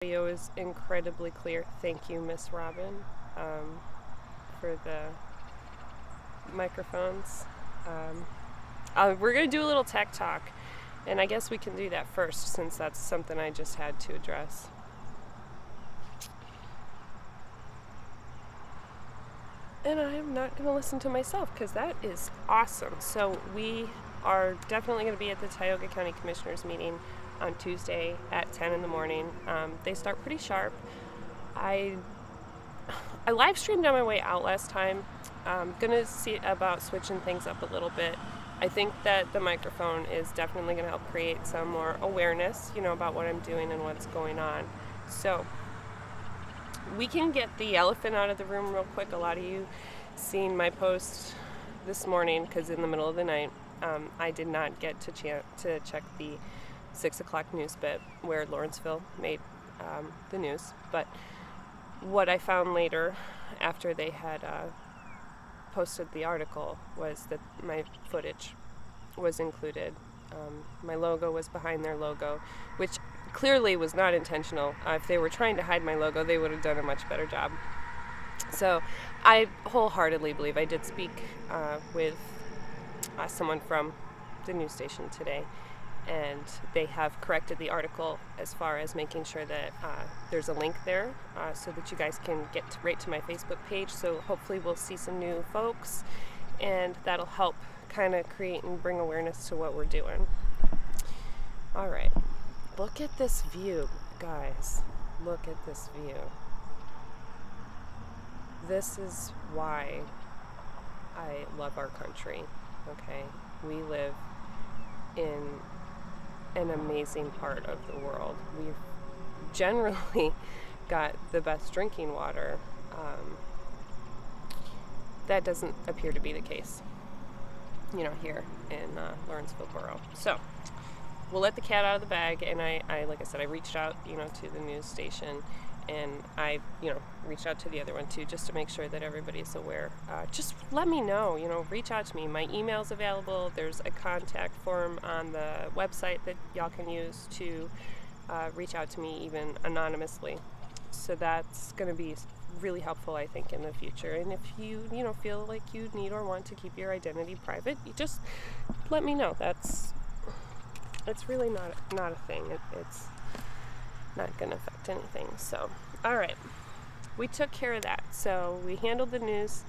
Audio is incredibly clear. Thank you, Miss Robin, for the microphones. We're going to do a little tech talk, and I guess we can do that first since that's something I just had to address. And I'm not going to listen to myself because that is awesome. So we are definitely going to be at the Tioga County Commissioners meeting on Tuesday at 10 in the morning. They start pretty sharp. I live streamed on my way out last time. I'm going to see about switching things up a little bit. I think that the microphone is definitely going to help create some more awareness, about what I'm doing and what's going on. So we can get the elephant out of the room real quick. A lot of you seen my post this morning because in the middle of the night, I did not get to check the 6 o'clock news bit where Lawrenceville made the news. But what I found later after they had posted the article was that my footage was included. My logo was behind their logo, which clearly was not intentional. If they were trying to hide my logo, they would have done a much better job. So I wholeheartedly believe I did speak with someone from the news station today, and they have corrected the article as far as making sure that there's a link there so that you guys can get right to my Facebook page. So hopefully we'll see some new folks, and that'll help kind of create and bring awareness to what we're doing. All right. Look at this view, guys. Look at this view. This is why I love our country, okay? We live in an amazing part of the world. We've generally got the best drinking water. That doesn't appear to be the case, here in Lawrenceville Borough. So we'll let the cat out of the bag, and I like I said, I reached out, to the news station, and I, reached out to the other one too, just to make sure that everybody's aware. Just let me know, reach out to me. My email's available. There's a contact form on the website that y'all can use to reach out to me even anonymously. So that's going to be really helpful, I think, in the future. And if you, feel like you need or want to keep your identity private, you just let me know. It's really not a thing. It's not going to affect anything. So, all right. We took care of that. So we handled the news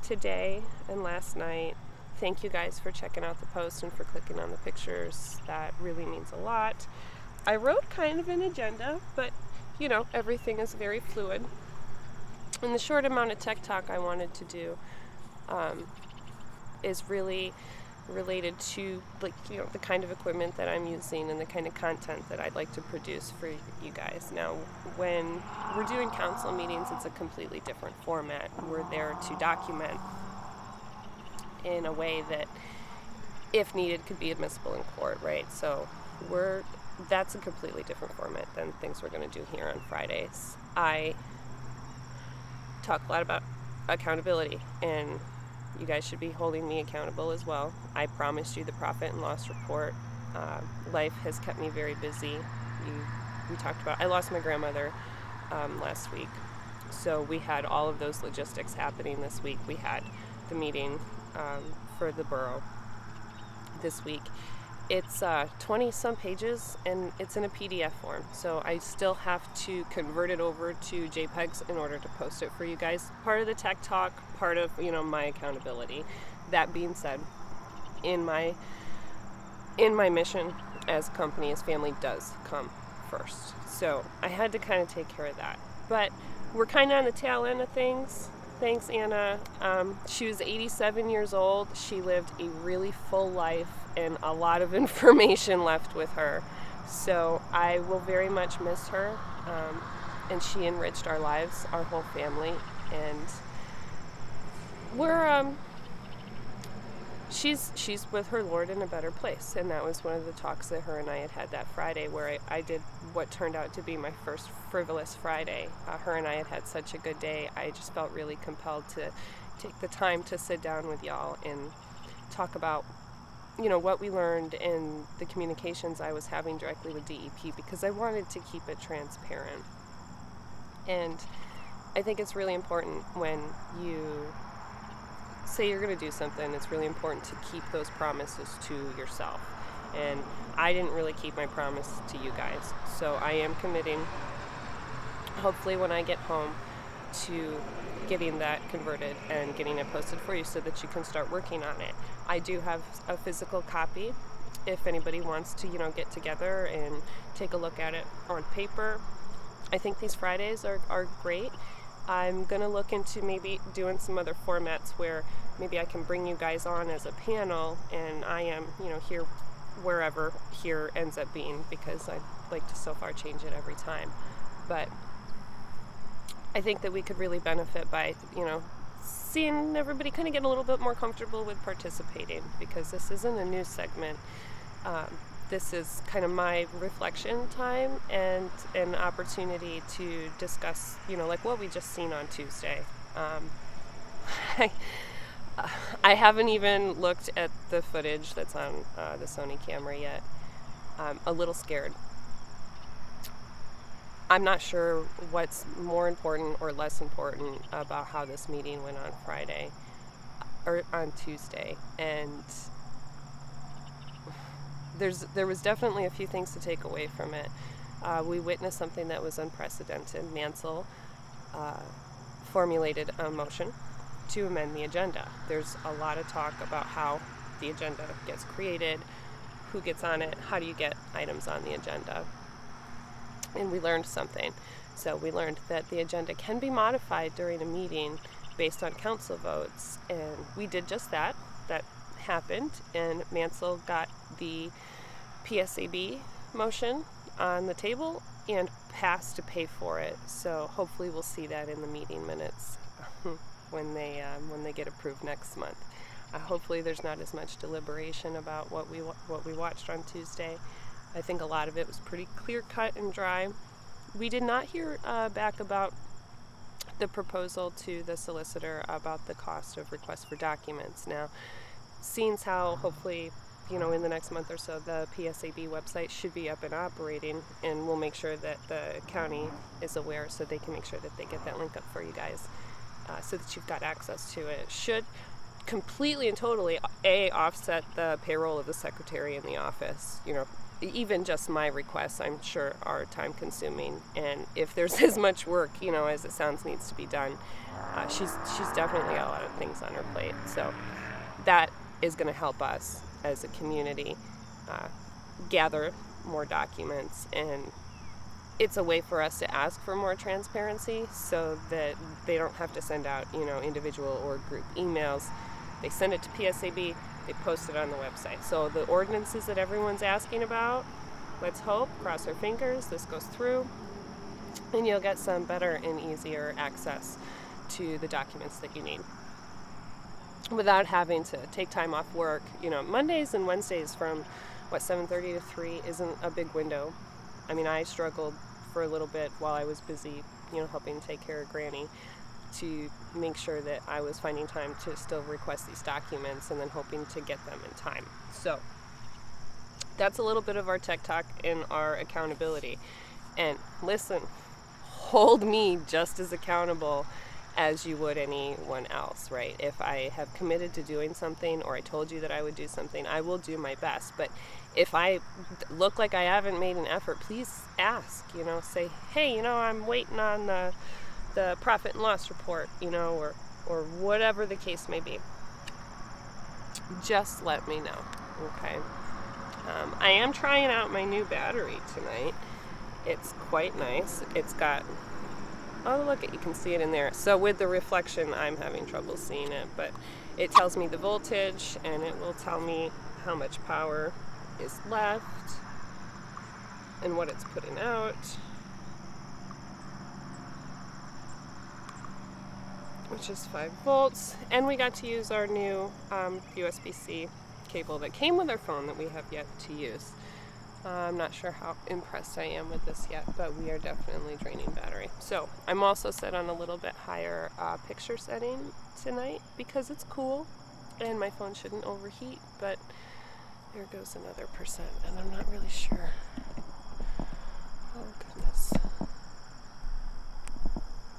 today and last night. Thank you guys for checking out the post and for clicking on the pictures. That really means a lot. I wrote kind of an agenda, but, everything is very fluid. And the short amount of tech talk I wanted to do is really related to the kind of equipment that I'm using and the kind of content that I'd like to produce for you guys. Now, when we're doing council meetings, it's a completely different format. We're there to document in a way that, if needed, could be admissible in court, right? So that's a completely different format than things we're going to do here on Fridays. I talk a lot about accountability, and you guys should be holding me accountable as well. I promised you the profit and loss report. Life has kept me very busy. We talked about, I lost my grandmother last week. So we had all of those logistics happening this week. We had the meeting for the borough this week. It's 20-some pages, and it's in a PDF form. So I still have to convert it over to JPEGs in order to post it for you guys. Part of the tech talk, part of, my accountability. That being said, in my mission as a company, as family, does come first. So I had to kind of take care of that. But we're kind of on the tail end of things. Thanks, Anna. She was 87 years old. She lived a really full life and a lot of information left with her. So I will very much miss her. And she enriched our lives, our whole family. And we're, she's with her Lord in a better place. And that was one of the talks that her and I had that Friday, where I did what turned out to be my first Frivolous Friday. Her and I had such a good day. I just felt really compelled to take the time to sit down with y'all and talk about what we learned in the communications I was having directly with DEP, because I wanted to keep it transparent. And I think it's really important when you say you're going to do something, it's really important to keep those promises to yourself. And I didn't really keep my promise to you guys. So I am committing, hopefully when I get home, to getting that converted and getting it posted for you so that you can start working on it. I do have a physical copy if anybody wants to, get together and take a look at it on paper. I think these Fridays are great. I'm going to look into maybe doing some other formats where maybe I can bring you guys on as a panel, and I am, here, wherever here ends up being, because I'd like to so far change it every time. But I think that we could really benefit by, seeing everybody kind of get a little bit more comfortable with participating, because this isn't a news segment. This is kind of my reflection time and an opportunity to discuss, like what we just seen on Tuesday. I haven't even looked at the footage that's on the Sony camera yet. I'm a little scared. I'm not sure what's more important or less important about how this meeting went on Friday or on Tuesday, and there was definitely a few things to take away from it. We witnessed something that was unprecedented. Mansell formulated a motion to amend the agenda. There's a lot of talk about how the agenda gets created, who gets on it, how do you get items on the agenda. And we learned something. So we learned that the agenda can be modified during a meeting based on council votes, and we did just that. That happened, and Mansell got the PSAB motion on the table and passed to pay for it. So hopefully we'll see that in the meeting minutes when they get approved next month. Hopefully there's not as much deliberation about what we watched on Tuesday. I think a lot of it was pretty clear cut and dry. We did not hear back about the proposal to the solicitor about the cost of requests for documents. Now, seeing how hopefully, in the next month or so, the PSAB website should be up and operating, and we'll make sure that the county is aware so they can make sure that they get that link up for you guys so that you've got access to it. Should completely and totally offset the payroll of the secretary in the office. Even just my requests, I'm sure, are time consuming, and if there's as much work, as it sounds needs to be done, she's definitely got a lot of things on her plate. So that is going to help us as a community gather more documents, and it's a way for us to ask for more transparency so that they don't have to send out, individual or group emails. They send it to PSAB, they post it on the website. So the ordinances that everyone's asking about, let's hope, cross our fingers, this goes through, and you'll get some better and easier access to the documents that you need without having to take time off work. Mondays and Wednesdays from 7:30 to 3 isn't a big window. I mean, I struggled for a little bit while I was busy, helping take care of Granny, to make sure that I was finding time to still request these documents and then hoping to get them in time. So that's a little bit of our tech talk and our accountability. And listen, hold me just as accountable as you would anyone else, right? If I have committed to doing something, or I told you that I would do something, I will do my best. But if I look like I haven't made an effort, please ask, say, hey, I'm waiting on the profit and loss report, or whatever the case may be. Just let me know, okay? I am trying out my new battery tonight. It's quite nice. It's got, oh, look, you can see it in there. So with the reflection, I'm having trouble seeing it, but it tells me the voltage, and it will tell me how much power is left and what it's putting out, which is 5 volts. And we got to use our new USB-C cable that came with our phone that we have yet to use. I'm not sure how impressed I am with this yet, but we are definitely draining battery. So I'm also set on a little bit higher picture setting tonight because it's cool and my phone shouldn't overheat, but There goes another percent, and I'm not really sure. Oh, goodness.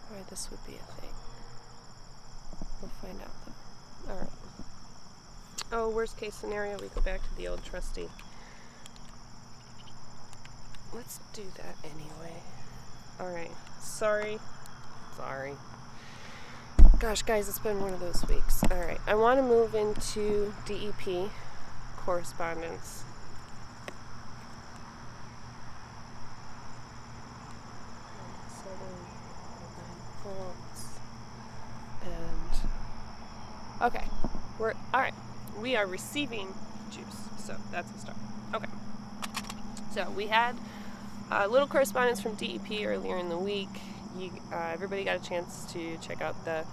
Why this would be a thing. We'll find out, though. Alright. Oh, worst case scenario, we go back to the old trusty. Let's do that anyway. Alright. Sorry. Gosh, guys, it's been one of those weeks. Alright. I want to move into DEP correspondence. And okay, we're all right. We are receiving juice, so that's a start. Okay, so we had a little correspondence from DEP earlier in the week. Everybody got a chance to check out the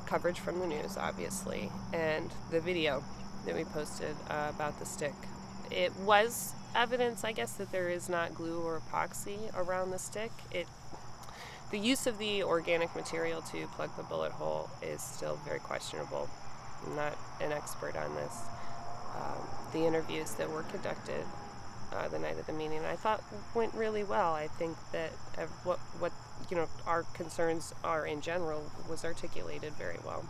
coverage from the news, obviously, and the video that we posted about the stick. It was evidence, I guess, that there is not glue or epoxy around the stick. The use of the organic material to plug the bullet hole is still very questionable. I'm not an expert on this. The interviews that were conducted the night of the meeting, I thought went really well. I think that what our concerns are in general was articulated very well.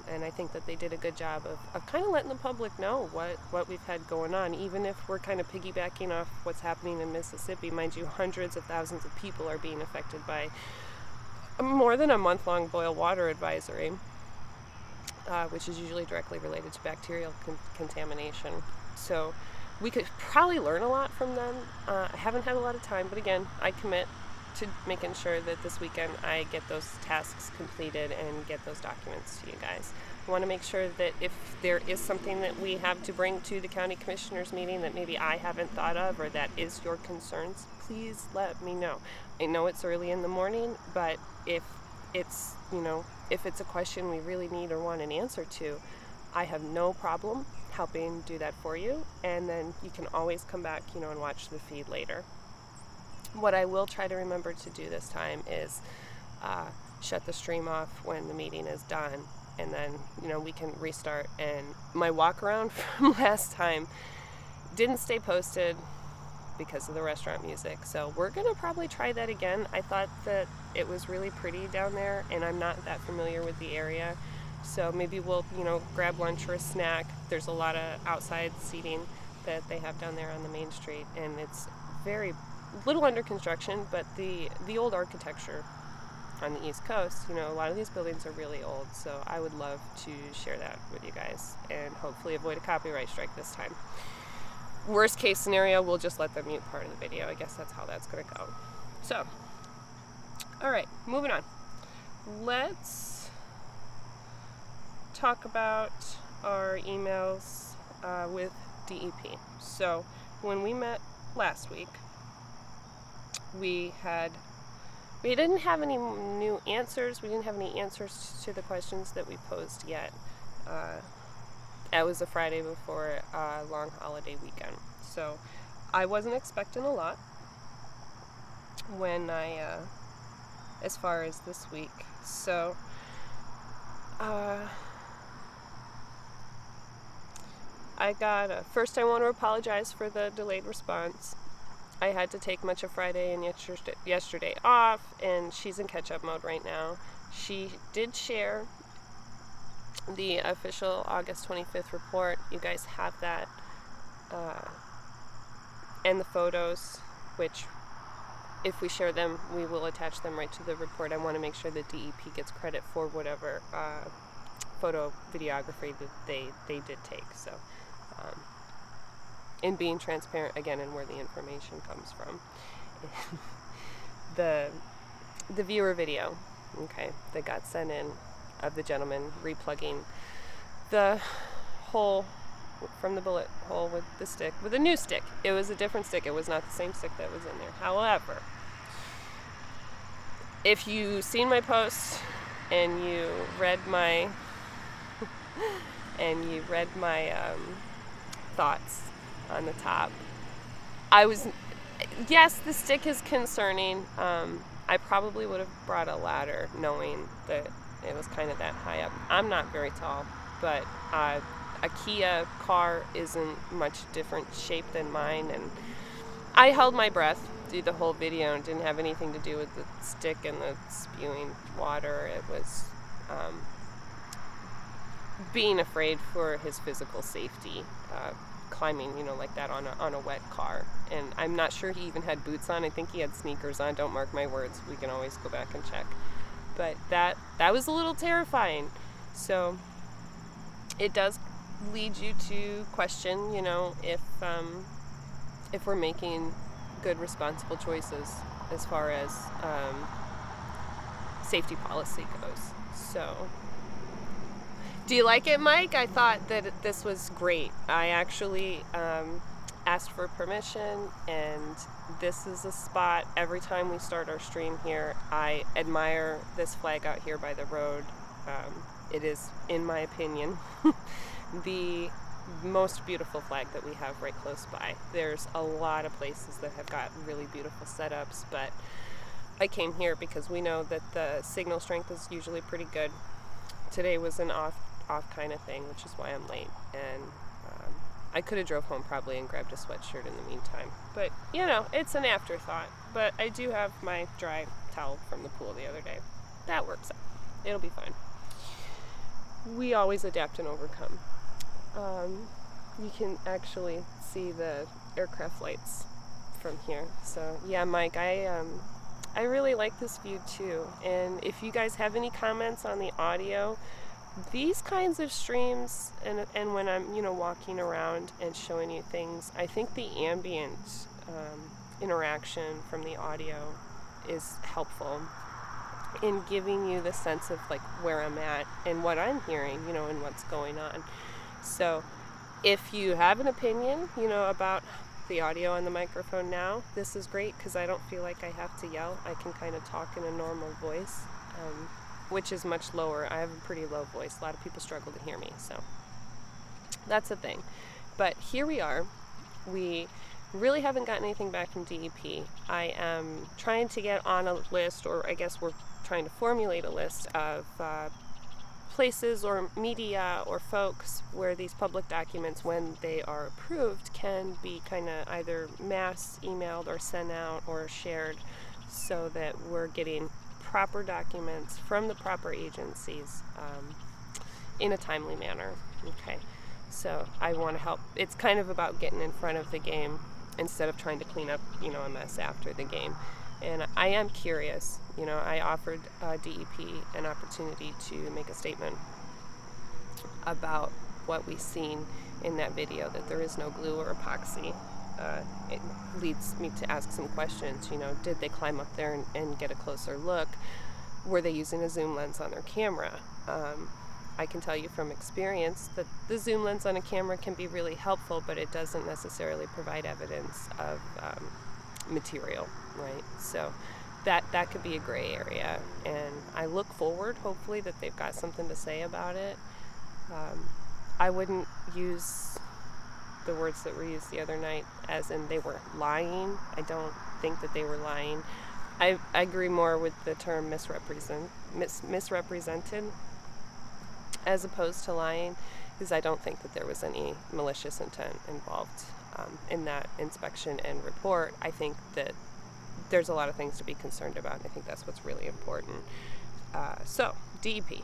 And I think that they did a good job of kind of letting the public know what we've had going on, even if we're kind of piggybacking off what's happening in Mississippi. Mind you, hundreds of thousands of people are being affected by more than a month-long boil water advisory, which is usually directly related to bacterial contamination. So we could probably learn a lot from them. I haven't had a lot of time, but again, I commit to making sure that this weekend I get those tasks completed and get those documents to you guys. I want to make sure that if there is something that we have to bring to the county commissioners meeting that maybe I haven't thought of or that is your concerns, please let me know. I know it's early in the morning, but if it's a question we really need or want an answer to, I have no problem helping do that for you, and then you can always come back, and watch the feed later. What I will try to remember to do this time is shut the stream off when the meeting is done, and then we can restart. And my walk around from last time didn't stay posted because of the restaurant music, so we're gonna probably try that again. I thought that it was really pretty down there, and I'm not that familiar with the area, so maybe we'll grab lunch or a snack. There's a lot of outside seating that they have down there on the main street, and it's very little under construction, but the old architecture on the East Coast, a lot of these buildings are really old, so I would love to share that with you guys and hopefully avoid a copyright strike this time. Worst case scenario, we'll just let them mute part of the video. I guess that's how that's going to go. So, all right, moving on. Let's talk about our emails with DEP. So, when we met last week, we didn't have any new answers. We didn't have any answers to the questions that we posed yet. It was a Friday before a long holiday weekend, so I wasn't expecting a lot when as far as this week. So first I want to apologize for the delayed response. I had to take much of Friday and yesterday off, and she's in catch-up mode right now. She did share the official August 25th report. You guys have that, and the photos, which if we share them, we will attach them right to the report. I want to make sure that DEP gets credit for whatever photo videography that they did take. So. In being transparent again and where the information comes from. The viewer video, okay, that got sent in of the gentleman replugging the hole from the bullet hole with the stick, with a new stick. It was a different stick. It was not the same stick that was in there. However, if you seen my post and you read my thoughts on the top, yes, the stick is concerning. I probably would have brought a ladder knowing that it was kind of that high up. I'm not very tall, but I a Kia car isn't much different shape than mine, and I held my breath through the whole video and didn't have anything to do with the stick and the spewing water. It was being afraid for his physical safety, climbing, like that on a wet car. And I'm not sure he even had boots on. I think he had sneakers on. Don't mark my words. We can always go back and check. But that was a little terrifying. So it does lead you to question, if we're making good, responsible choices as far as safety policy goes. So, do you like it, Mike? I thought that this was great. I actually asked for permission, and this is a spot every time we start our stream here. I admire this flag out here by the road. It is, in my opinion, the most beautiful flag that we have right close by. There's a lot of places that have got really beautiful setups, but I came here because we know that the signal strength is usually pretty good. Today was an off kind of thing, which is why I'm late, and I could have drove home probably and grabbed a sweatshirt in the meantime, but it's an afterthought. But I do have my dry towel from the pool the other day. That works out. It'll be fine. We always adapt and overcome. You can actually see the aircraft lights from here. So yeah, Mike, I really like this view too. And if you guys have any comments on the audio, these kinds of streams, and when I'm walking around and showing you things, I think the ambient interaction from the audio is helpful in giving you the sense of like where I'm at and what I'm hearing, and what's going on. So if you have an opinion, about the audio on the microphone now, this is great because I don't feel like I have to yell. I can kind of talk in a normal voice, which is much lower. I have a pretty low voice. A lot of people struggle to hear me, so that's a thing. But here we are. We really haven't gotten anything back from DEP. I am trying to get on a list, or I guess we're trying to formulate a list of places or media or folks where these public documents, when they are approved, can be kind of either mass emailed or sent out or shared, so that we're getting proper documents from the proper agencies in a timely manner. Okay, so I want to help. It's kind of about getting in front of the game instead of trying to clean up, a mess after the game. And I am curious. I offered DEP an opportunity to make a statement about what we've seen in that video, that there is no glue or epoxy. It leads me to ask some questions. Did they climb up there and get a closer look? Were they using a zoom lens on their camera? I can tell you from experience that the zoom lens on a camera can be really helpful, but it doesn't necessarily provide evidence of material, right? So that could be a gray area, and I look forward, hopefully, that they've got something to say about it. I wouldn't use the words that were used the other night as in they were lying. I don't think that they were lying. I agree more with the term misrepresented as opposed to lying, because I don't think that there was any malicious intent involved in that inspection and report. I think that there's a lot of things to be concerned about, and I think that's what's really important. So, DEP.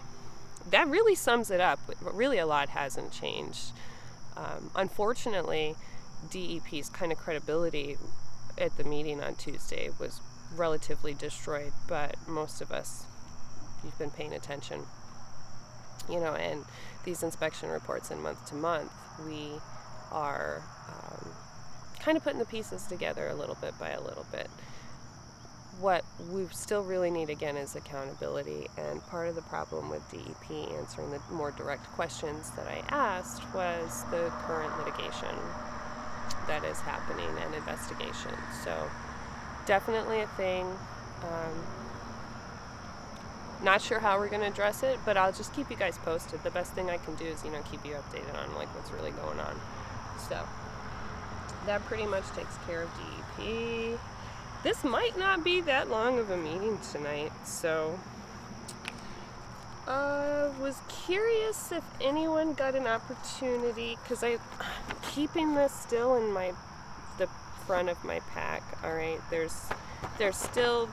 That really sums it up. Really, a lot hasn't changed. Unfortunately, DEP's kind of credibility at the meeting on Tuesday was relatively destroyed, but most of us, you've been paying attention, and these inspection reports, in month to month, we are kind of putting the pieces together a little bit by a little bit. What we still really need, again, is accountability, and part of the problem with DEP answering the more direct questions that I asked was the current litigation that is happening and investigation. So definitely a thing. Not sure how we're going to address it, but I'll just keep you guys posted. The best thing I can do is, keep you updated on what's really going on. So that pretty much takes care of DEP. This might not be that long of a meeting tonight, so Was curious if anyone got an opportunity, because I'm keeping this still in the front of my pack. All right, there's still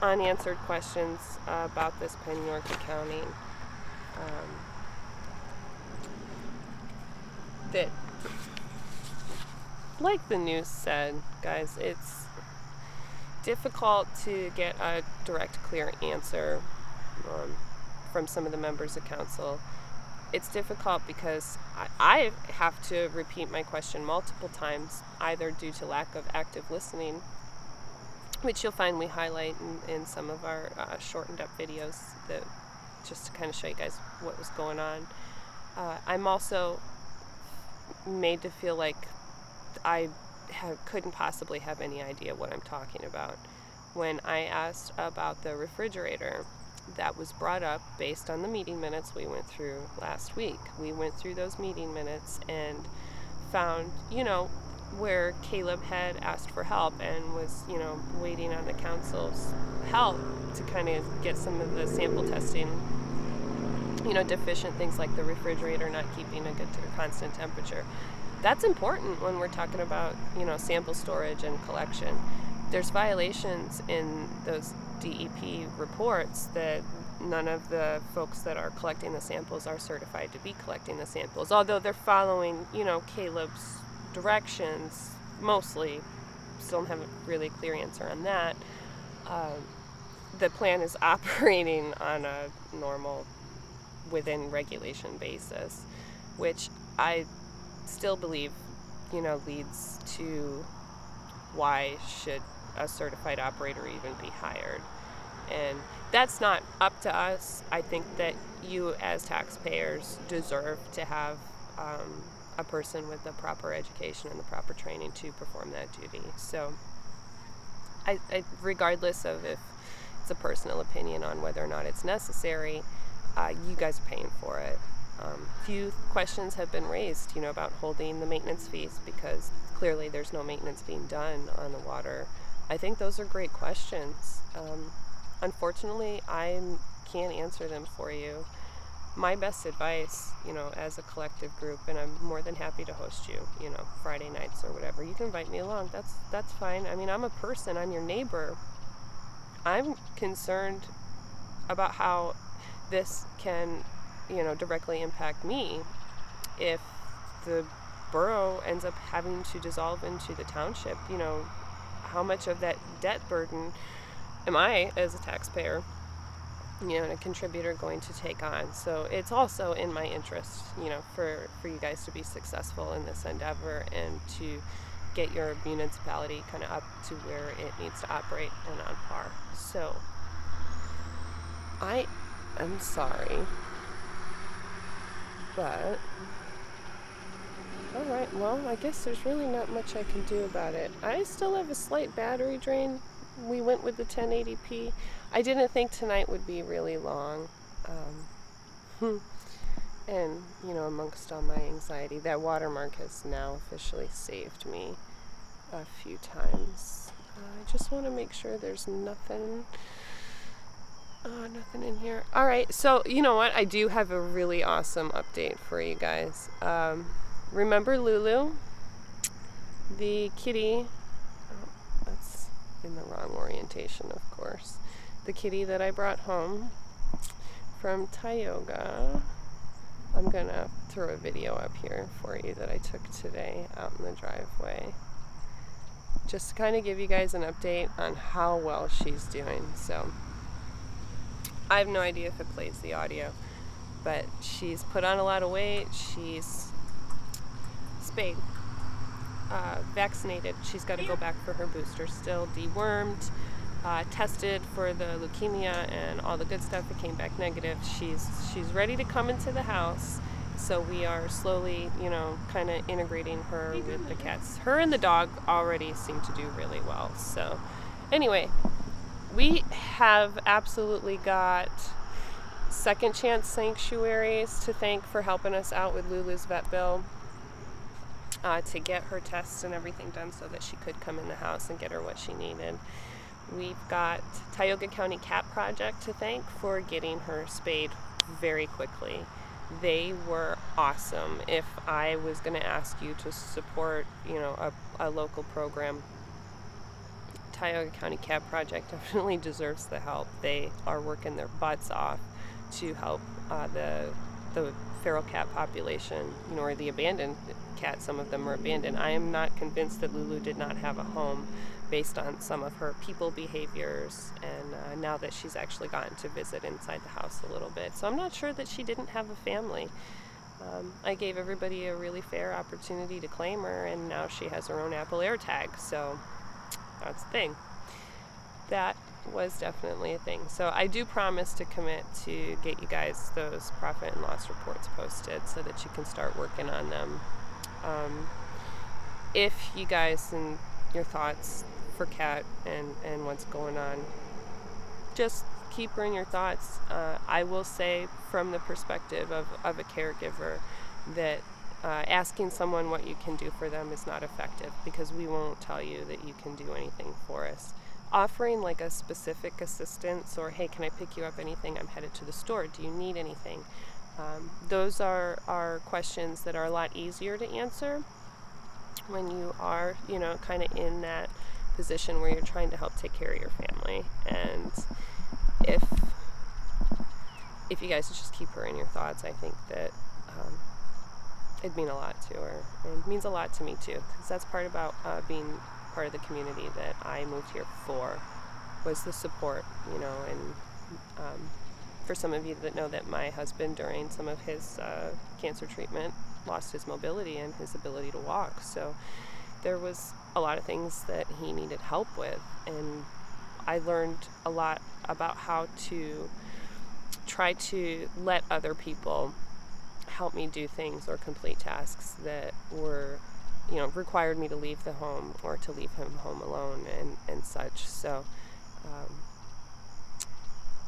unanswered questions about this Penn York accounting. That, like the news said, guys, it's difficult to get a direct, clear answer from some of the members of council. It's difficult because I have to repeat my question multiple times, either due to lack of active listening, which you'll find we highlight in some of our shortened up videos, just to kind of show you guys what was going on. I'm also made to feel like I couldn't possibly have any idea what I'm talking about. When I asked about the refrigerator, that was brought up based on the meeting minutes we went through last week. We went through those meeting minutes and found, where Caleb had asked for help and was, waiting on the council's help to kind of get some of the sample testing, deficient things like the refrigerator not keeping a good constant temperature. That's important when we're talking about, sample storage and collection. There's violations in those DEP reports that none of the folks that are collecting the samples are certified to be collecting the samples, although they're following, Caleb's directions mostly. Still don't have a really clear answer on that. The plan is operating on a normal, within regulation basis, which I still believe, leads to why should a certified operator even be hired. And that's not up to us. I think that you as taxpayers deserve to have a person with the proper education and the proper training to perform that duty. So I regardless of if it's a personal opinion on whether or not it's necessary, you guys are paying for it. Few questions have been raised, about holding the maintenance fees, because clearly there's no maintenance being done on the water. I think those are great questions. Unfortunately, I can't answer them for you. My best advice, as a collective group, and I'm more than happy to host you, Friday nights or whatever. You can invite me along. That's fine. I mean, I'm a person. I'm your neighbor. I'm concerned about how this can, directly impact me if the borough ends up having to dissolve into the township. How much of that debt burden am I, as a taxpayer, and a contributor, going to take on? So it's also in my interest, for you guys to be successful in this endeavor and to get your municipality kind of up to where it needs to operate and on par. So I am sorry, but all right, well, I guess there's really not much I can do about it. I still have a slight battery drain. We went with the 1080p. I didn't think tonight would be really long. And, amongst all my anxiety, that watermark has now officially saved me a few times. I just want to make sure there's nothing in here. All right, so you know what? I do have a really awesome update for you guys. Remember Lulu? The kitty. Oh, that's in the wrong orientation, of course. The kitty that I brought home from Tioga. I'm going to throw a video up here for you that I took today out in the driveway. Just to kind of give you guys an update on how well she's doing. So I have no idea if it plays the audio, but she's put on a lot of weight. She's spayed, vaccinated. She's got to go back for her booster still, dewormed, tested for the leukemia and all the good stuff. It came back negative. She's ready to come into the house. So we are slowly, kind of integrating her with the cats. Her and the dog already seem to do really well. So anyway, we have absolutely got Second Chance Sanctuaries to thank for helping us out with Lulu's vet bill, to get her tests and everything done so that she could come in the house and get her what she needed. We've got Tioga County Cat Project to thank for getting her spayed very quickly. They were awesome. If I was going to ask you to support, a local program, Tioga County Cat Project definitely deserves the help. They are working their butts off to help the feral cat population, or the abandoned cats. Some of them are abandoned. I am not convinced that Lulu did not have a home based on some of her people behaviors, and now that she's actually gotten to visit inside the house a little bit. So I'm not sure that she didn't have a family. I gave everybody a really fair opportunity to claim her, and now she has her own Apple AirTag, so that's the thing. That was definitely a thing. So I do promise to commit to get you guys those profit and loss reports posted so that you can start working on them. If you guys and your thoughts for Kat and what's going on, just keep her in your thoughts. I will say from the perspective of a caregiver that asking someone what you can do for them is not effective, because we won't tell you that you can do anything for us. Offering like a specific assistance, or hey, can I pick you up anything? I'm headed to the store. Do you need anything? Those are questions that are a lot easier to answer when you are, kind of in that position where you're trying to help take care of your family. And if you guys just keep her in your thoughts, I think that it'd mean a lot to her, and it means a lot to me too, because that's part about being part of the community that I moved here for, was the support, and for some of you that know that my husband, during some of his cancer treatment, lost his mobility and his ability to walk. So there was a lot of things that he needed help with, and I learned a lot about how to try to let other people help me do things or complete tasks that were, required me to leave the home or to leave him home alone and such. So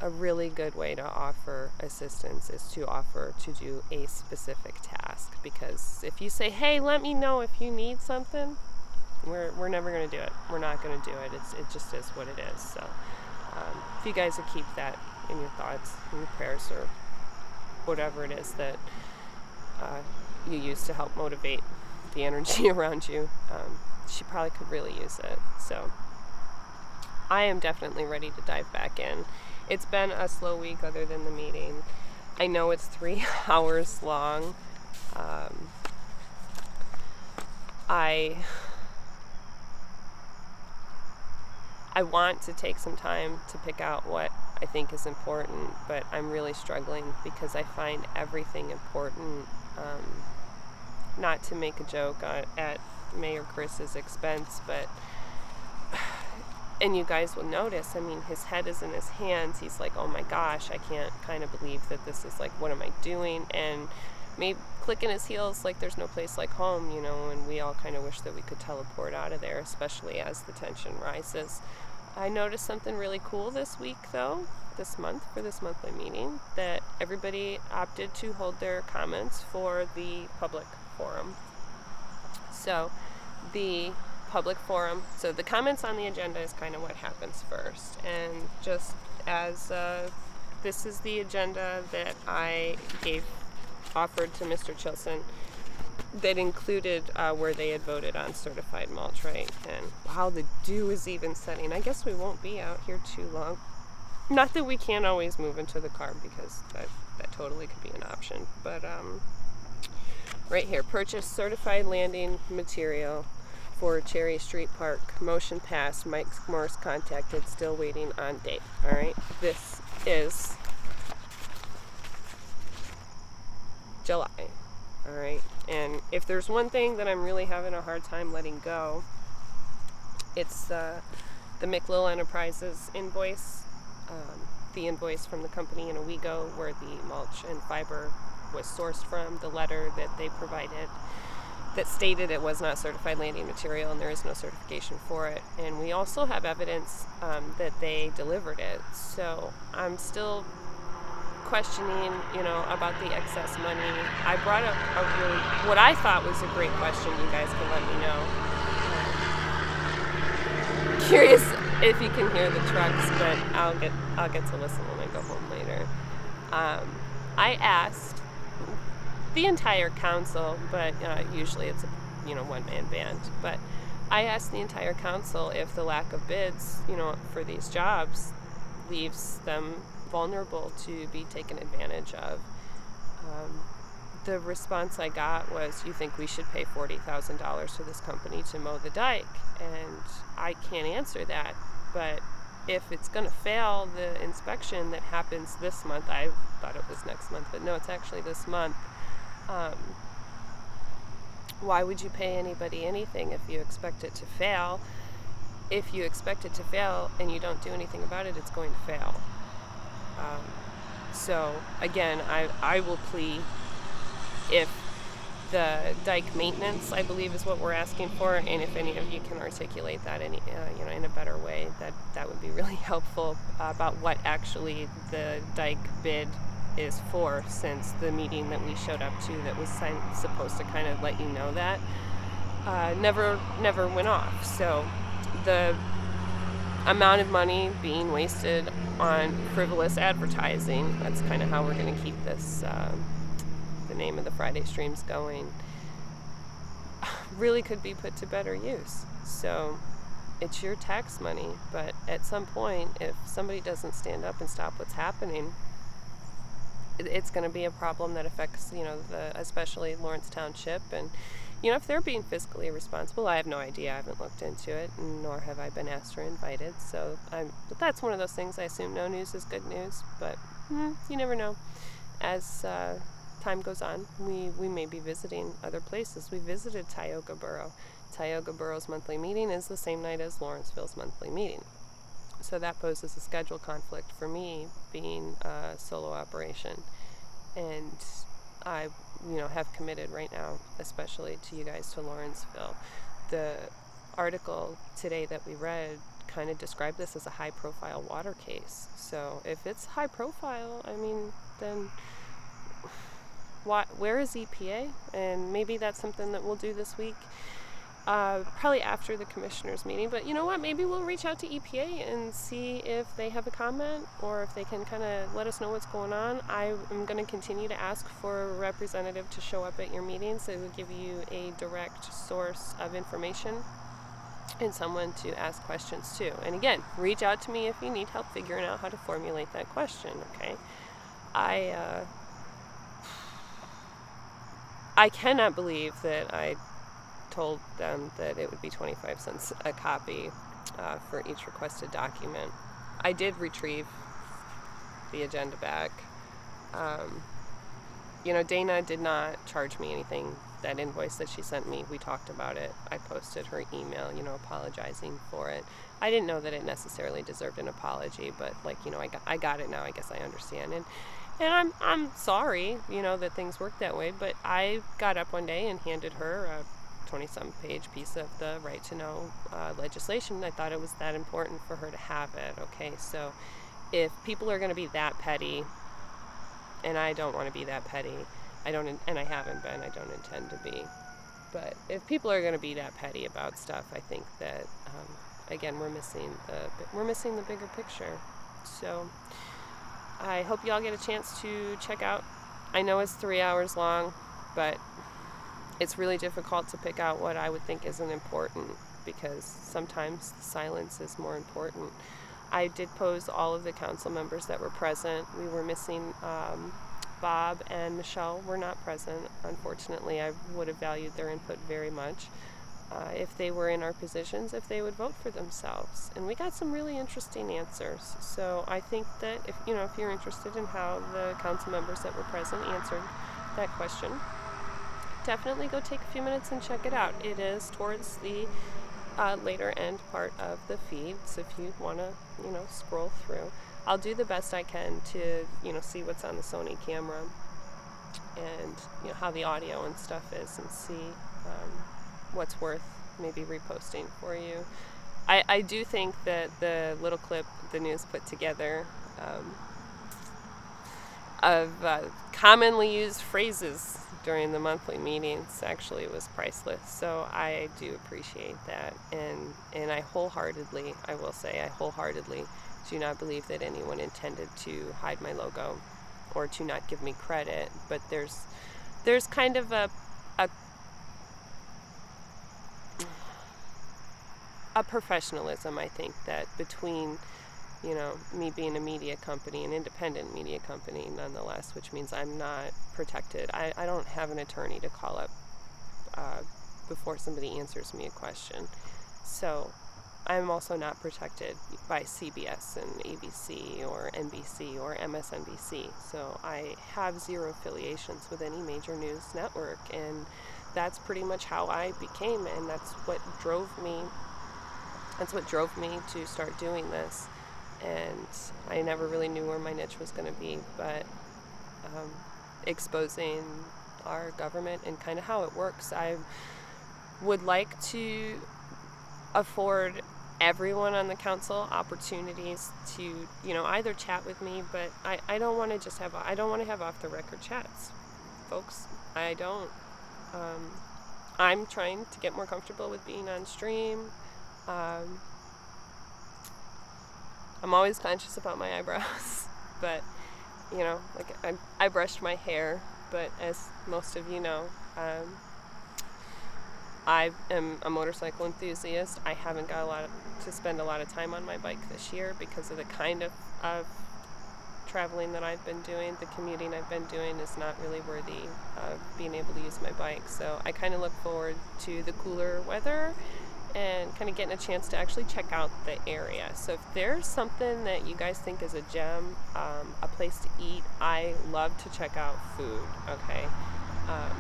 a really good way to offer assistance is to offer to do a specific task, because if you say, hey, let me know if you need something, we're never going to do it. We're not going to do it. It just is what it is. So if you guys would keep that in your thoughts, in your prayers, or whatever it is that you use to help motivate the energy around you, she probably could really use it. So I am definitely ready to dive back in. It's been a slow week other than the meeting. I know it's 3 hours long. I want to take some time to pick out what I think is important, but I'm really struggling because I find everything important. Not to make a joke at Mayor Chris's expense, but, and you guys will notice, his head is in his hands. He's like, oh my gosh, I can't kind of believe that this is like, what am I doing? And maybe clicking his heels like there's no place like home, and we all kind of wish that we could teleport out of there, especially as the tension rises. I noticed something really cool this week, though, this month, for this monthly meeting, that everybody opted to hold their comments for the public forum. So the public forum, so the comments on the agenda is kind of what happens first. And just as this is the agenda that I offered to Mr. Chilson, that included where they had voted on certified mulch, right? And wow, the dew is even setting. I guess we won't be out here too long. Not that we can't always move into the car, because that totally could be an option. But right here, purchase certified landing material for Cherry Street Park. Motion passed. Mike Morse contacted. Still waiting on date. All right. This is July. All right. And if there's one thing that I'm really having a hard time letting go, it's the McLill Enterprises invoice, the invoice from the company in Owego where the mulch and fiber was sourced from, the letter that they provided that stated it was not certified landing material and there is no certification for it. And we also have evidence that they delivered it. So I'm still questioning, about the excess money. I brought up what I thought was a great question. You guys can let me know. Curious if you can hear the trucks, but I'll get to listen when I go home later. I asked the entire council, but usually it's a one-man band, but I asked the entire council if the lack of bids, for these jobs leaves them vulnerable to be taken advantage of. The response I got was, you think we should pay $40,000 to this company to mow the dike? And I can't answer that, but if it's going to fail the inspection that happens this month, I thought it was next month, but no, it's actually this month. Why would you pay anybody anything if you expect it to fail? If you expect it to fail and you don't do anything about it, it's going to fail. So again, I will plea, if the dike maintenance, I believe, is what we're asking for, and if any of you can articulate that in a better way, that would be really helpful, about what actually the dike bid is for, since the meeting that we showed up to that was supposed to kind of let you know that never went off. So the amount of money being wasted on frivolous advertising, that's kind of how we're going to keep this the name of the Friday streams going, really could be put to better use. So it's your tax money, but at some point, if somebody doesn't stand up and stop what's happening, it's going to be a problem that affects, especially Lawrence Township. And, if they're being fiscally responsible, I have no idea. I haven't looked into it, nor have I been asked or invited. So but that's one of those things. I assume no news is good news, but you never know. As time goes on, we may be visiting other places. We visited Tioga Borough. Tioga Borough's monthly meeting is the same night as Lawrenceville's monthly meeting. So that poses a schedule conflict for me, being a solo operation. And I, have committed right now, especially to you guys, to Lawrenceville. The article today that we read kind of described this as a high-profile water case. So if it's high profile, then where is EPA? And maybe that's something that we'll do this week. Probably after the commissioners meeting, but you know what, maybe we'll reach out to EPA and see if they have a comment, or if they can kind of let us know what's going on. I am going to continue to ask for a representative to show up at your meetings, so it will give you a direct source of information and someone to ask questions to. And again, reach out to me if you need help figuring out how to formulate that question, okay? I cannot believe that I told them that it would be 25 cents a copy for each requested document. I did retrieve the agenda back. Dana did not charge me anything. That invoice that she sent me, we talked about it. I posted her email, apologizing for it. I didn't know that it necessarily deserved an apology, but I got it now. I guess I understand. And I'm sorry, that things worked that way, but I got up one day and handed her a 20-some page piece of the right to know legislation. I thought it was that important for her to have it. Okay, so if people are going to be that petty, and I don't want to be that petty, and I haven't been, I don't intend to be, but if people are going to be that petty about stuff, I think that again, we're missing the bigger picture. So I hope y'all get a chance to check out. I know it's 3 hours long, but it's really difficult to pick out what I would think isn't important, because sometimes silence is more important. I did pose all of the council members that were present. We were missing Bob and Michelle were not present. Unfortunately, I would have valued their input very much. If they were in our positions, if they would vote for themselves. And we got some really interesting answers. So I think that if you're interested in how the council members that were present answered that question, definitely go take a few minutes and check it out. It is towards the later end part of the feed, so if you want to, scroll through. I'll do the best I can to, see what's on the Sony camera and, how the audio and stuff is, and see what's worth maybe reposting for you. I do think that the little clip the news put together of commonly used phrases during the monthly meetings actually was priceless. So I do appreciate that, and I wholeheartedly do not believe that anyone intended to hide my logo or to not give me credit. But there's kind of a professionalism, I think, that between, me being a media company, an independent media company nonetheless, which means I'm not protected. I don't have an attorney to call up before somebody answers me a question. So I'm also not protected by CBS and ABC or NBC or MSNBC. So I have zero affiliations with any major news network, and that's pretty much how I became, and that's what drove me to start doing this. And I never really knew where my niche was going to be, but exposing our government and kind of how it works. I would like to afford everyone on the council opportunities to, either chat with me, but I don't want to have off the record chats, folks. I don't. I'm trying to get more comfortable with being on stream. I'm always conscious about my eyebrows, but, I brushed my hair, but as most of you know, I am a motorcycle enthusiast. I haven't got to spend a lot of time on my bike this year because of the kind of traveling that I've been doing. The commuting I've been doing is not really worthy of being able to use my bike. So I kind of look forward to the cooler weather and kind of getting a chance to actually check out the area. So if there's something that you guys think is a gem, a place to eat, I love to check out food, okay?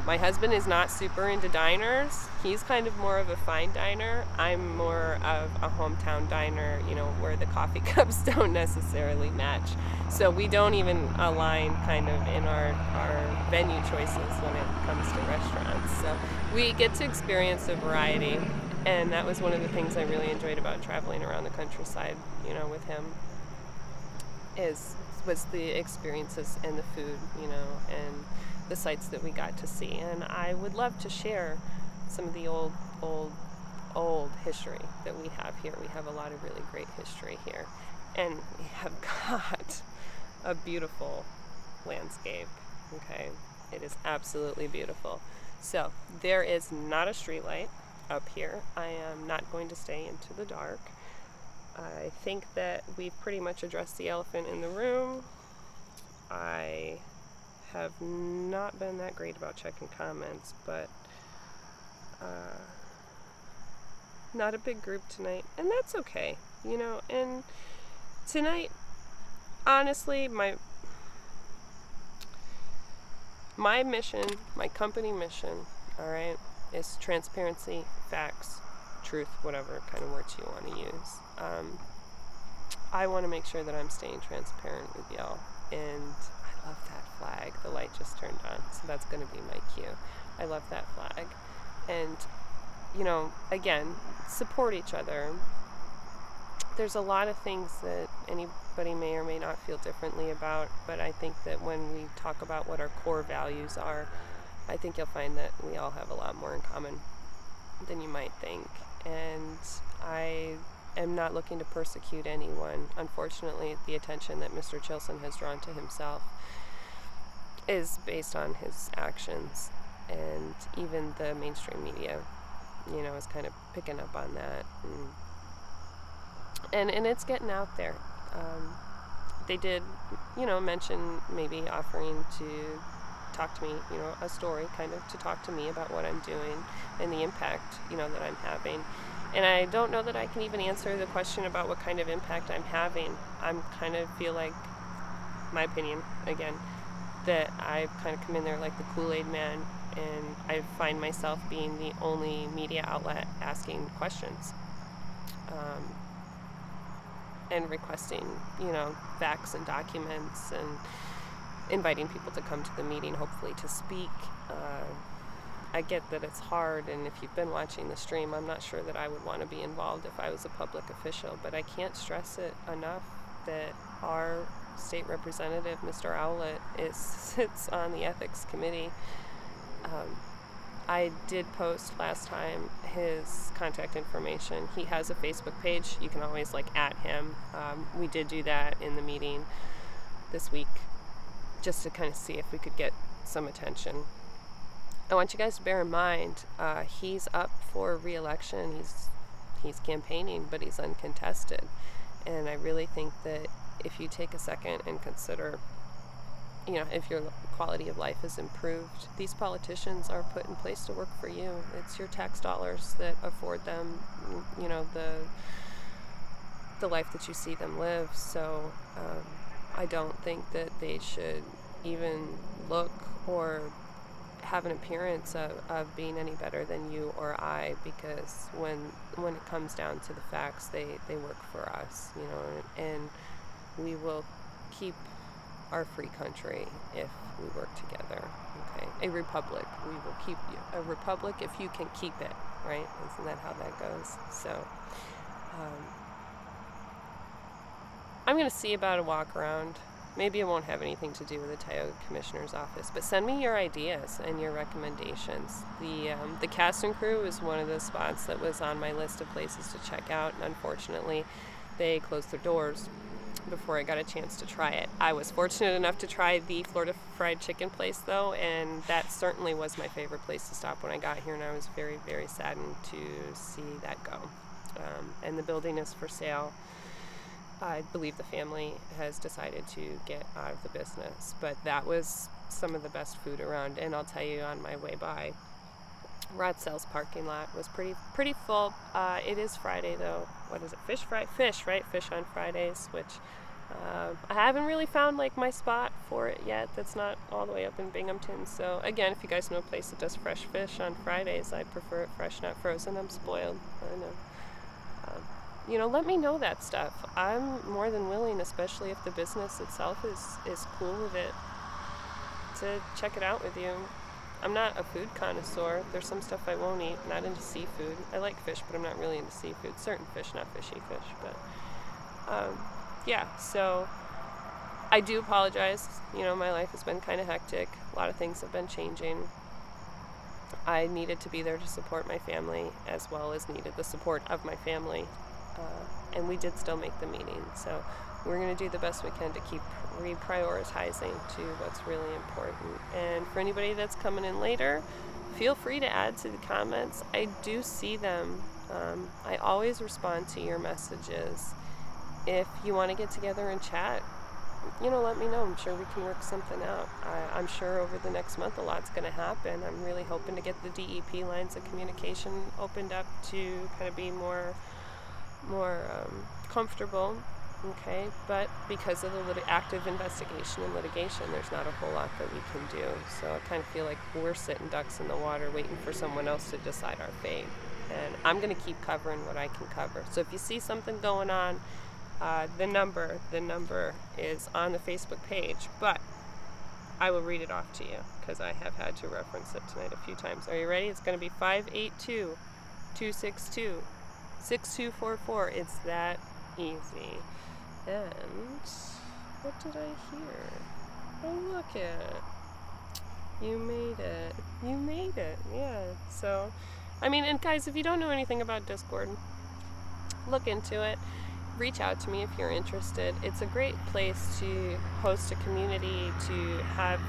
My husband is not super into diners. He's kind of more of a fine diner. I'm more of a hometown diner, where the coffee cups don't necessarily match. So we don't even align kind of in our venue choices when it comes to restaurants. So we get to experience a variety. And that was one of the things I really enjoyed about traveling around the countryside, with him, was the experiences and the food, and the sights that we got to see. And I would love to share some of the old history that we have here. We have a lot of really great history here. And we have got a beautiful landscape, okay? It is absolutely beautiful. So there is not a street light up here. I am not going to stay into the dark. I think that we've pretty much addressed the elephant in the room. I have not been that great about checking comments, but not a big group tonight, and that's okay, and tonight, honestly, my mission, my company mission, all right, is transparency, facts, truth, whatever kind of words you want to use. I want to make sure that I'm staying transparent with y'all, and I love that flag. The light just turned on, so that's going to be my cue. I love that flag. And, again, support each other. There's a lot of things that anybody may or may not feel differently about, but I think that when we talk about what our core values are, I think you'll find that we all have a lot more in common than you might think. And I am not looking to persecute anyone. Unfortunately, the attention that Mr. Chilson has drawn to himself is based on his actions, and even the mainstream media, is kind of picking up on that, and it's getting out there. They did, mention maybe offering to talk to me, a story kind of to talk to me about what I'm doing and the impact, that I'm having. And I don't know that I can even answer the question about what kind of impact I'm having. I'm kind of feel like, my opinion, again, that I kind of come in there like the Kool-Aid man, and I find myself being the only media outlet asking questions, and requesting, facts and documents, and inviting people to come to the meeting, hopefully to speak. I get that it's hard, and if you've been watching the stream, I'm not sure that I would want to be involved if I was a public official, but I can't stress it enough that our state representative, Mr. Owlett, sits on the ethics committee. I did post last time his contact information. He has a Facebook page. You can always @ him. We did do that in the meeting this week. just to kind of see if we could get some attention. I want you guys to bear in mind, he's up for re-election. He's campaigning, but he's uncontested. And I really think that if you take a second and consider, if your quality of life is improved, these politicians are put in place to work for you. It's your tax dollars that afford them, the life that you see them live. So I don't think that they should even look or have an appearance of being any better than you or I, because when it comes down to the facts, they work for us, and we will keep our free country if we work together. Okay, a republic. We will keep you a republic if you can keep it, right? Isn't that how that goes? So I'm going to see about a walk around. Maybe it won't have anything to do with the Tioga Commissioner's Office, but send me your ideas and your recommendations. The cast and crew is one of the spots that was on my list of places to check out, and unfortunately, they closed their doors before I got a chance to try it. I was fortunate enough to try the Florida fried chicken place, though, and that certainly was my favorite place to stop when I got here, and I was very, very saddened to see that go. And the building is for sale. I believe the family has decided to get out of the business, but that was some of the best food around. And I'll tell you, on my way by, Rod Sell's parking lot was pretty full. It is Friday, though. What is it? Fish, right? Fish on Fridays, which I haven't really found like my spot for it yet. That's not all the way up in Binghamton. So again, if you guys know a place that does fresh fish on Fridays, I prefer it fresh, not frozen. I'm spoiled. I know. Let me know that stuff. I'm more than willing, especially if the business itself is cool with it, to check it out with you. I'm not a food connoisseur. There's some stuff I won't eat. Not into seafood. I like fish, but I'm not really into seafood. Certain fish, not fishy fish. But so I do apologize. My life has been kind of hectic. A lot of things have been changing. I needed to be there to support my family, as well as needed the support of my family. And we did still make the meeting. So we're going to do the best we can to keep reprioritizing to what's really important. And for anybody that's coming in later, feel free to add to the comments. I do see them. I always respond to your messages. If you want to get together and chat, let me know. I'm sure we can work something out. I'm sure over the next month a lot's going to happen. I'm really hoping to get the DEP lines of communication opened up to kind of be more comfortable, okay? But because of the active investigation and litigation, there's not a whole lot that we can do. So I kind of feel like we're sitting ducks in the water waiting for someone else to decide our fate. And I'm going to keep covering what I can cover. So if you see something going on, the number is on the Facebook page, but I will read it off to you because I have had to reference it tonight a few times. Are you ready? It's going to be 582-262-6244. It's that easy. And what did I hear? Oh, look at it. You made it. Yeah. So, and guys, if you don't know anything about Discord, look into it. Reach out to me if you're interested. It's a great place to host a community, to have,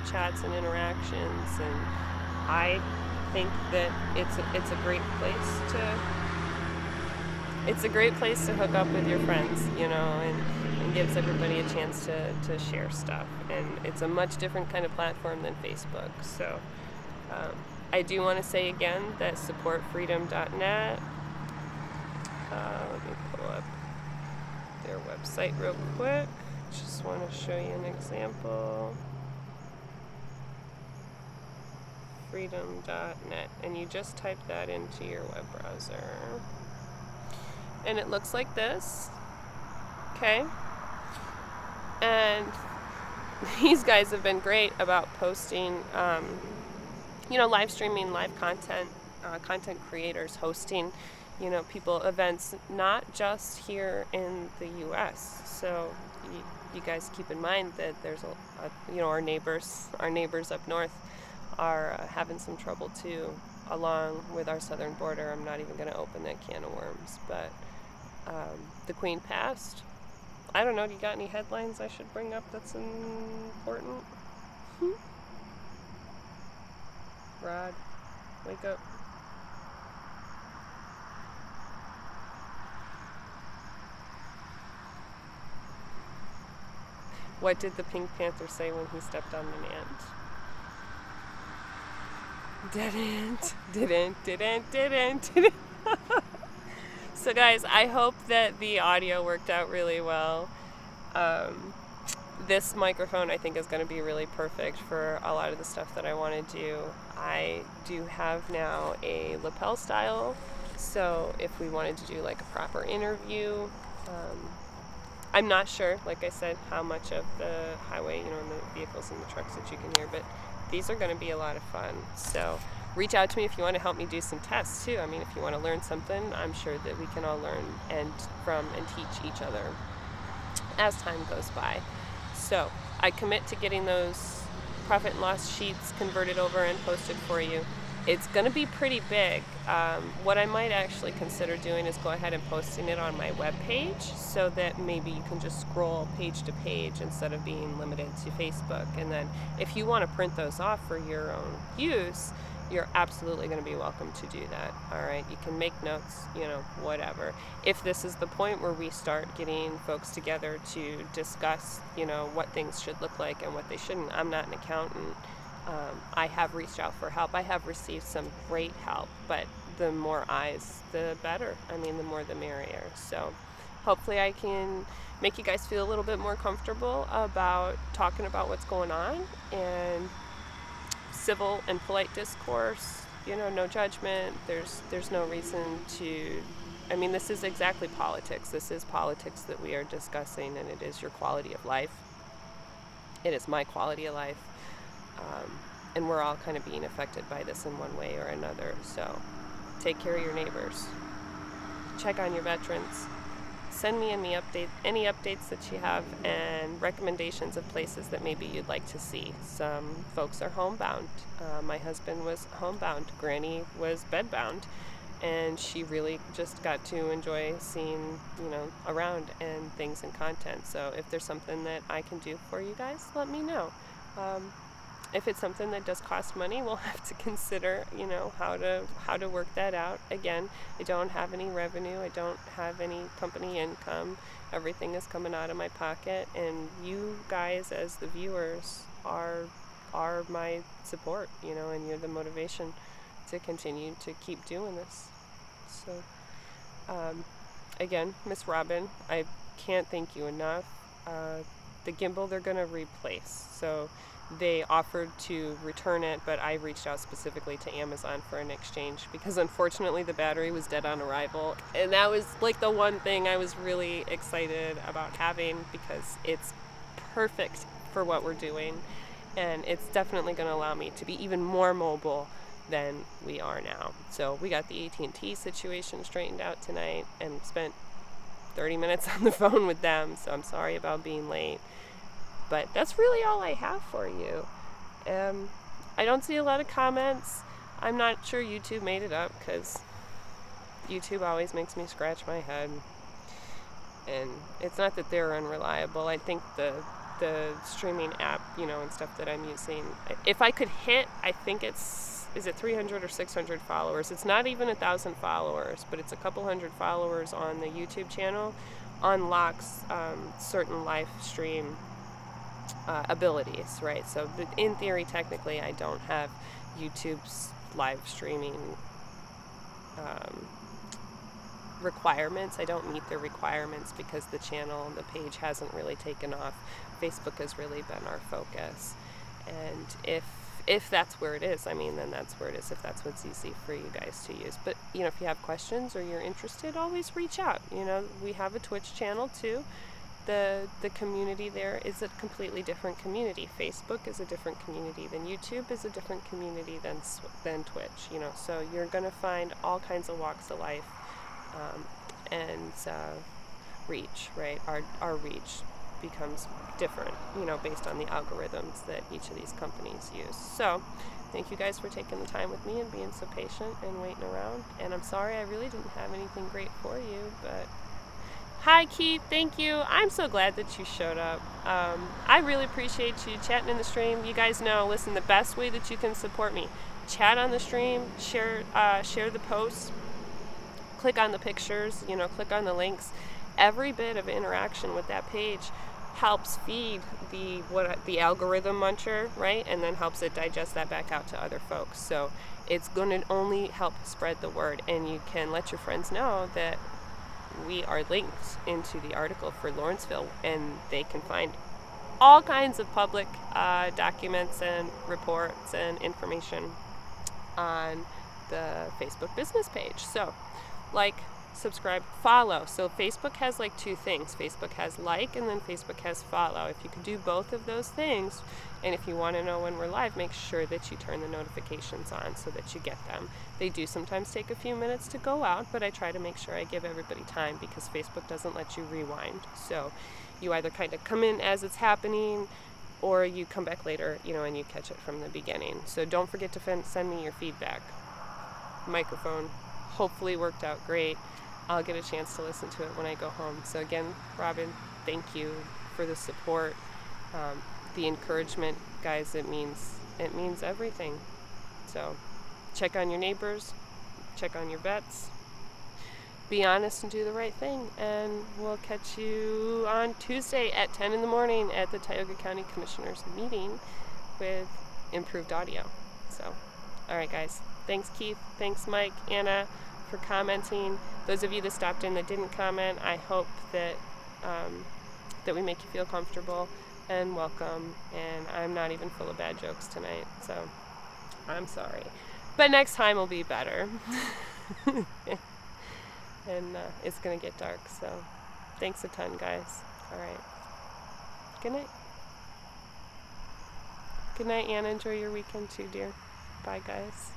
chats and interactions, and I think that it's a great place to hook up with your friends, and gives everybody a chance to share stuff. And it's a much different kind of platform than Facebook. So I do want to say again that supportfreedom.net. Let me pull up their website real quick. Just want to show you an example. Freedom.net, and you just type that into your web browser. And it looks like this. Okay? And these guys have been great about posting, live streaming, live content, content creators hosting, people, events, not just here in the U.S. So you guys keep in mind that there's our neighbors up north are having some trouble too, along with our southern border. I'm not even going to open that can of worms, but the Queen passed I don't know, do you got any headlines I should bring up that's important? Rod, wake up. What did the Pink Panther say when he stepped on an ant? Didn't. So guys, I hope that the audio worked out really well. This microphone I think is going to be really perfect for a lot of the stuff that I want to do. I do have now a lapel style, so if we wanted to do like a proper interview, I'm not sure, like I said, how much of the highway, and the vehicles and the trucks that you can hear, but these are going to be a lot of fun. So reach out to me if you want to help me do some tests too. I mean, if you want to learn something, I'm sure that we can all learn and teach each other as time goes by. So I commit to getting those profit and loss sheets converted over and posted for you. It's going to be pretty big. What I might actually consider doing is go ahead and posting it on my webpage so that maybe you can just scroll page to page instead of being limited to Facebook. And then if you want to print those off for your own use, you're absolutely going to be welcome to do that. All right, you can make notes, whatever. If this is the point where we start getting folks together to discuss, what things should look like and what they shouldn't. I'm not an accountant. I have reached out for help. I have received some great help, but the more eyes, the better. I mean, the more the merrier. So hopefully I can make you guys feel a little bit more comfortable about talking about what's going on, and civil and polite discourse, no judgment. There's no reason to, this is exactly politics. This is politics that we are discussing, and it is your quality of life. It is my quality of life. And we're all kind of being affected by this in one way or another. So take care of your neighbors. Check on your veterans. Send me any updates that you have, and recommendations of places that maybe you'd like to see. Some folks are homebound. My husband was homebound. Granny was bedbound. And she really just got to enjoy seeing, around and things and content. So if there's something that I can do for you guys, let me know. If it's something that does cost money, we'll have to consider, how to work that out. Again, I don't have any revenue. I don't have any company income. Everything is coming out of my pocket, and you guys as the viewers are my support, and you're the motivation to continue to keep doing this. So, again, Miss Robin, I can't thank you enough. The gimbal they're going to replace. So they offered to return it, but I reached out specifically to Amazon for an exchange because unfortunately the battery was dead on arrival. And that was like the one thing I was really excited about having, because it's perfect for what we're doing. And it's definitely going to allow me to be even more mobile than we are now. So we got the AT&T situation straightened out tonight and spent 30 minutes on the phone with them. So I'm sorry about being late. But that's really all I have for you. I don't see a lot of comments. I'm not sure YouTube made it up, because YouTube always makes me scratch my head. And it's not that they're unreliable. I think the streaming app, and stuff that I'm using, if I could hit, I think is it 300 or 600 followers? It's not even 1,000 followers, but it's a couple hundred followers on the YouTube channel, unlocks certain live stream abilities, right? So in theory, technically, I don't have YouTube's live streaming requirements. I don't meet their requirements because the channel and the page hasn't really taken off. Facebook has really been our focus. And if that's where it is, then that's where it is, if that's what's easy for you guys to use. But, if you have questions or you're interested, always reach out. We have a Twitch channel too. The community there is a completely different community. Facebook is a different community than YouTube, is a different community than Twitch, so you're going to find all kinds of walks of life, and reach, right? Our reach becomes different, based on the algorithms that each of these companies use. So thank you guys for taking the time with me and being so patient and waiting around. And I'm sorry I really didn't have anything great for you, but Hi, Keith. Thank you. I'm so glad that you showed up. I really appreciate you chatting in the stream. You guys know, listen, the best way that you can support me, chat on the stream, share the posts, click on the pictures, click on the links. Every bit of interaction with that page helps feed the algorithm muncher, right? And then helps it digest that back out to other folks. So it's going to only help spread the word, and you can let your friends know that we are linked into the article for Lawrenceville, and they can find all kinds of public documents and reports and information on the Facebook business page. So, like, subscribe, follow. So Facebook has like two things. Facebook has like, and then Facebook has follow. If you could do both of those things, and if you want to know when we're live, make sure that you turn the notifications on so that you get them. They do sometimes take a few minutes to go out, but I try to make sure I give everybody time because Facebook doesn't let you rewind. So you either kind of come in as it's happening, or you come back later, and you catch it from the beginning. So don't forget to send me your feedback. Microphone hopefully worked out great. I'll get a chance to listen to it when I go home. So again, Robin, thank you for the support, the encouragement, guys. It means everything. So check on your neighbors, check on your vets, be honest and do the right thing, and we'll catch you on Tuesday at 10 in the morning at the Tioga County Commissioners meeting with improved audio. So, all right, guys. Thanks, Keith. Thanks, Mike, Anna, for commenting. Those of you that stopped in that didn't comment, I hope that that we make you feel comfortable and welcome. And I'm not even full of bad jokes tonight, so I'm sorry. But next time will be better. And it's going to get dark, so thanks a ton, guys. All right. Good night. Good night, Anna. Enjoy your weekend too, dear. Bye, guys.